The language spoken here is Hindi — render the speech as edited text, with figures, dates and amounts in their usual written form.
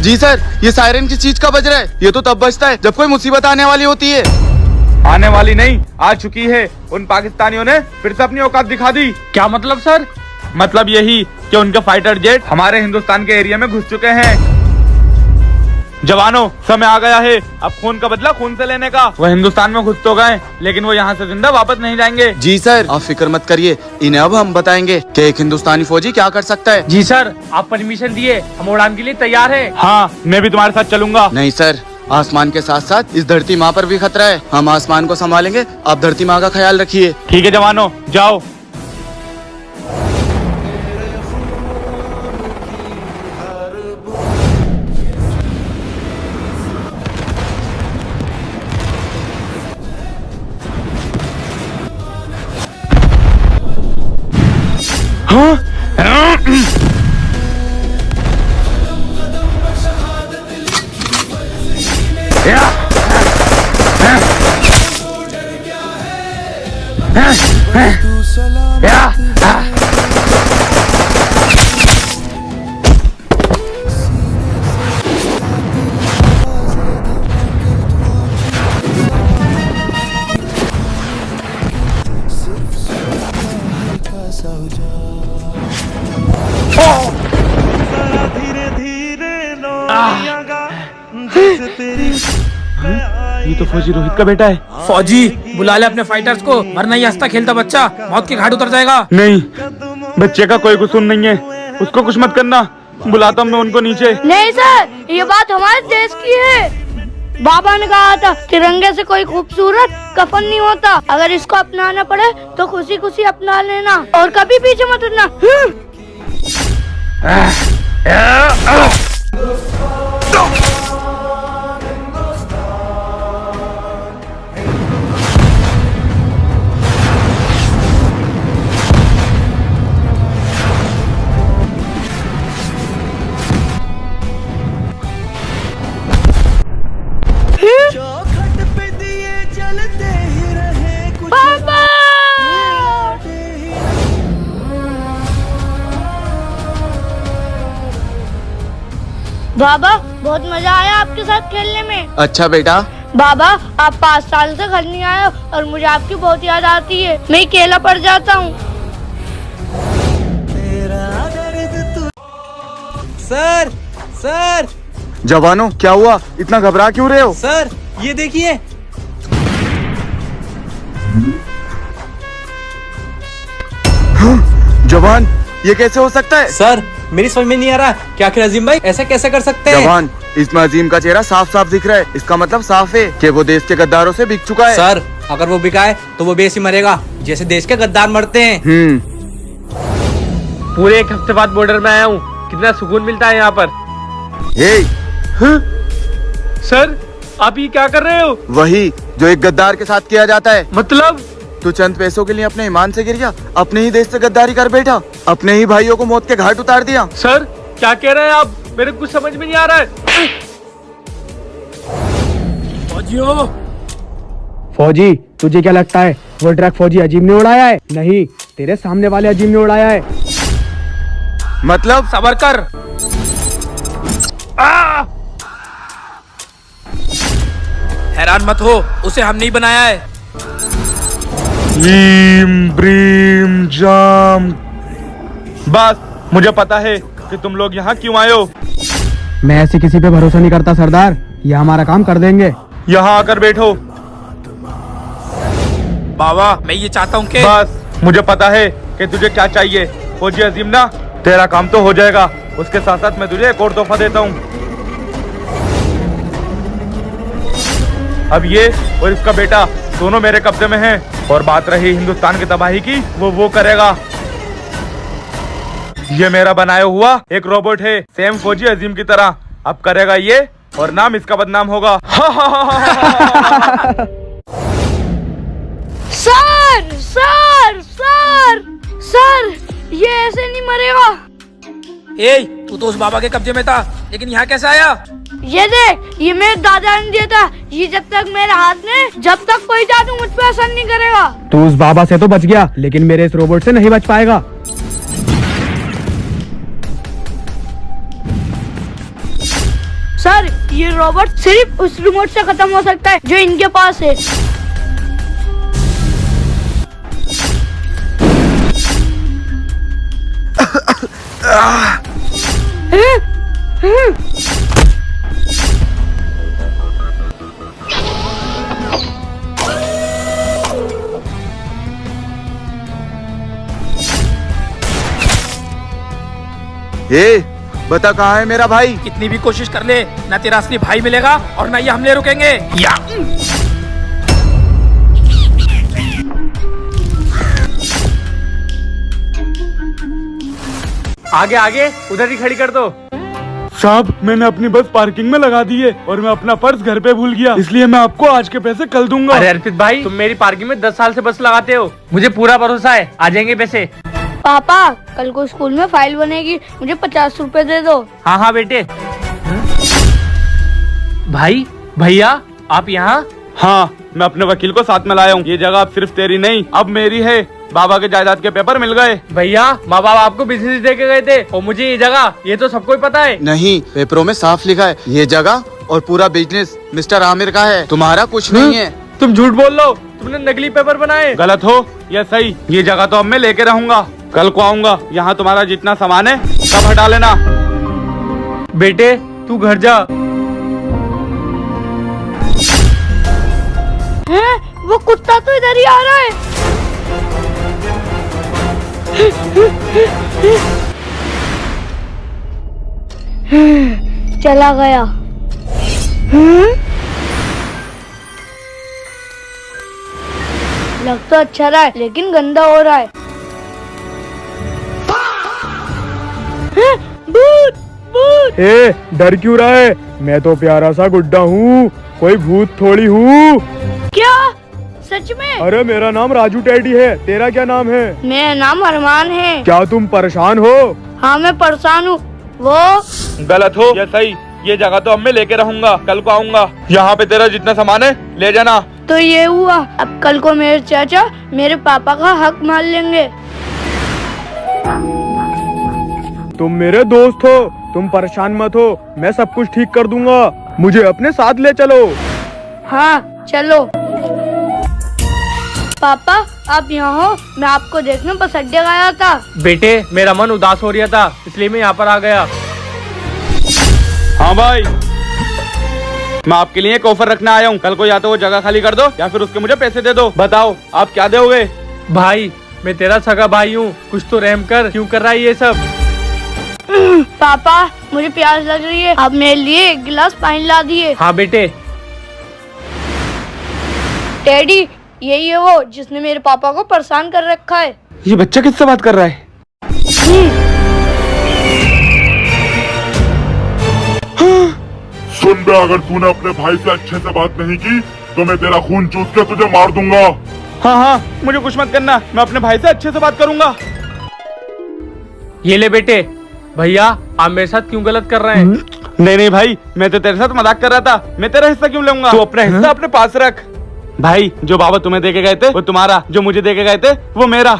जी सर, ये सायरन किस चीज का बज रहा है? ये तो तब बजता है जब कोई मुसीबत आने वाली होती है। आने वाली नहीं, आ चुकी है। उन पाकिस्तानियों ने फिर से अपनी औकात दिखा दी। क्या मतलब सर? मतलब यही कि उनके फाइटर जेट हमारे हिंदुस्तान के एरिया में घुस चुके हैं। जवानों, समय आ गया है अब खून का बदला खून से लेने का। वो हिंदुस्तान में घुस तो गए, लेकिन वो यहाँ से जिंदा वापस नहीं जाएंगे। जी सर, आप फिक्र मत करिए, इन्हें अब हम बताएंगे कि एक हिंदुस्तानी फौजी क्या कर सकता है। जी सर, आप परमिशन दिए, हम उड़ान के लिए तैयार हैं। हाँ, मैं भी तुम्हारे साथ चलूंगा। नहीं सर, आसमान के साथ साथ इस धरती माँ पर भी खतरा है। हम आसमान को संभालेंगे, आप धरती माँ का ख्याल रखिए। ठीक है जवानों, जाओ। ये तो फौजी रोहित का बेटा है। फौजी, बुला ले अपने फाइटर्स को, वरना ये हंसता खेलता बच्चा मौत के घाट उतर जाएगा। नहीं, बच्चे का कोई कसूर नहीं है, उसको कुछ मत करना। बुलाता हूँ मैं उनको नीचे। नहीं सर, ये बात हमारे देश की है। बाबा ने कहा था तिरंगे से कोई खूबसूरत कफन नहीं होता। अगर इसको अपनाना पड़े तो खुशी खुशी अपना लेना और कभी पीछे मत हटना। बाबा, बहुत मजा आया आपके साथ खेलने में। अच्छा बेटा। बाबा, आप 5 साल से घर नहीं आए और मुझे आपकी बहुत याद आती है। मैं अकेला पड़ जाता हूँ। Sir, sir. जवानों, क्या हुआ? इतना घबरा क्यों रहे हो? सर, ये देखिए। जवान, ये कैसे हो सकता है? सर, मेरी समझ में नहीं आ रहा कि आखिर अजीम भाई ऐसा कैसे कर सकते हैं। जवान, इसमें अजीम का चेहरा साफ साफ दिख रहा है। इसका मतलब साफ है कि वो देश के गद्दारों से बिक चुका है। सर, अगर वो बिका है तो वो बेस ही मरेगा, जैसे देश के गद्दार मरते हैं। पूरे 1 हफ्ते बाद बॉर्डर में आया हूँ, कितना सुकून मिलता है यहाँ पर। सर, आप ये क्या कर रहे हो? वही जो एक गद्दार के साथ किया जाता है। मतलब? तू चंद पैसों के लिए अपने ईमान से गिर गया, अपने ही देश से गद्दारी कर बैठा, अपने ही भाइयों को मौत के घाट उतार दिया। सर, क्या कह रहे हैं आप? मेरे कुछ समझ में नहीं आ रहा है। फौजियों! फौजी, तुझे क्या लगता है वो ट्रक फौजी अजीम ने उड़ाया है? नहीं, तेरे सामने वाले अजीम ने उड़ाया है। मतलब? सबर कर। हैरान मत हो, उसे हम नहीं बनाया है। ब्रीम जाम। बस, मुझे पता है कि तुम लोग यहाँ क्यों आए हो। मैं ऐसे किसी पे भरोसा नहीं करता सरदार, ये हमारा काम कर देंगे। यहाँ आकर बैठो। बाबा, मैं ये चाहता हूँ कि बस, मुझे पता है कि तुझे क्या चाहिए। फौजी अजीम ना, तेरा काम तो हो जाएगा, उसके साथ साथ मैं तुझे एक और तोहफा देता हूँ। अब ये और इसका बेटा दोनों मेरे कब्जे में हैं। और बात रही हिंदुस्तान की तबाही की, वो करेगा। ये मेरा बनाया हुआ एक रोबोट है, सेम फौजी अजीम की तरह। अब करेगा ये और नाम इसका बदनाम होगा। सर, सर, सर, सर, ये ऐसे नहीं मरेगा। तू तो उस बाबा के कब्जे में था, लेकिन यहाँ कैसे आया? ये देख, ये मेरे दादा ने दिया था। ये जब तक मेरे हाथ में, जब तक कोई जादू मुझ पे असर नहीं करेगा। तू उस बाबा से तो बच गया, लेकिन मेरे इस रोबोट से नहीं बच पाएगा। सर ये रोबोट सिर्फ उस रिमोट से खत्म हो सकता है जो इनके पास है। ए, बता कहाँ है मेरा भाई? कितनी भी कोशिश कर ले, ना तेरा असली भाई मिलेगा और ना ये हमले रुकेंगे। या आगे आगे उधर ही खड़ी कर दो। साहब मैंने अपनी बस पार्किंग में लगा दी है और मैं अपना पर्स घर पे भूल गया, इसलिए मैं आपको आज के पैसे कल दूंगा। अरे अर्पित भाई, तुम मेरी पार्किंग में 10 साल से बस लगाते हो, मुझे पूरा भरोसा है आ जाएंगे पैसे। पापा कल को स्कूल में फाइल बनेगी, मुझे 50 रुपए दे दो। हाँ हाँ बेटे। भाई भैया आप यहाँ? हाँ मैं अपने वकील को साथ में लाया हूँ। ये जगह अब सिर्फ तेरी नहीं अब मेरी है। बाबा के जायदाद के पेपर मिल गए। भैया माँ बाप आपको बिजनेस दे के गए थे और मुझे ये जगह, ये तो सबको ही पता है। नहीं, पेपरों में साफ लिखा है ये जगह और पूरा बिजनेस मिस्टर आमिर का है, तुम्हारा कुछ नहीं है। तुम झूठ बोल लो, तुमने नकली पेपर बनाए। गलत हो या सही, ये जगह तो अब मैं लेके रहूंगा। कल को आऊंगा, यहाँ तुम्हारा जितना सामान है सब हटा लेना। बेटे तू घर जा। हैं? वो कुत्ता तो इधर ही आ रहा है। चला गया। लग तो अच्छा रहा है लेकिन गंदा हो रहा है। भूत भूत। ए, डर क्यों रहा है? मैं तो प्यारा सा गुड्डा हूँ, कोई भूत थोड़ी हूँ। क्या सच में? अरे मेरा नाम राजू टैडी है, तेरा क्या नाम है? मेरा नाम अरमान है। क्या तुम परेशान हो? हाँ मैं परेशान हूँ। वो गलत हो या सही, ये जगह तो अब मैं लेके रहूंगा। कल को आऊंगा, यहाँ पे तेरा जितना सामान है ले जाना। तो ये हुआ, अब कल को मेरे चाचा मेरे पापा का हक मान लेंगे। तुम मेरे दोस्त हो, तुम परेशान मत हो, मैं सब कुछ ठीक कर दूंगा। मुझे अपने साथ ले चलो। हाँ चलो। पापा आप यहाँ हो, मैं आपको देखने बस अड्डे गया था। बेटे मेरा मन उदास हो रहा था इसलिए मैं यहाँ पर आ गया। हाँ भाई, मैं आपके लिए एक ऑफर रखने आया हूँ। कल को या तो वो जगह खाली कर दो या फिर उसके मुझे पैसे दे दो। बताओ आप क्या दोगे? भाई मैं तेरा सगा भाई हूँ, कुछ तो रहम कर, क्यों कर रहा है ये सब? पापा मुझे प्यास लग रही है, आप मेरे लिए एक गिलास पानी ला दिए। हाँ बेटे। डैडी यही है वो जिसने मेरे पापा को परेशान कर रखा है। ये बच्चा किससे बात कर रहा है? सुन बे, अगर तूने अपने भाई से अच्छे से बात नहीं की तो मैं तेरा खून चूस के तुझे मार दूंगा। हाँ हाँ मुझे कुछ मत करना, मैं अपने भाई से अच्छे से बात करूंगा। ये ले बेटे। भैया आप मेरे साथ क्यों गलत कर रहे हैं? नहीं नहीं भाई, मैं तो तेरे साथ मजाक कर रहा था। मैं तेरा हिस्सा क्यों लूंगा? तू अपना हिस्सा अपने पास रख। भाई जो बाबा तुम्हें दे के गए थे वो तुम्हारा, जो मुझे दे के गए थे वो मेरा।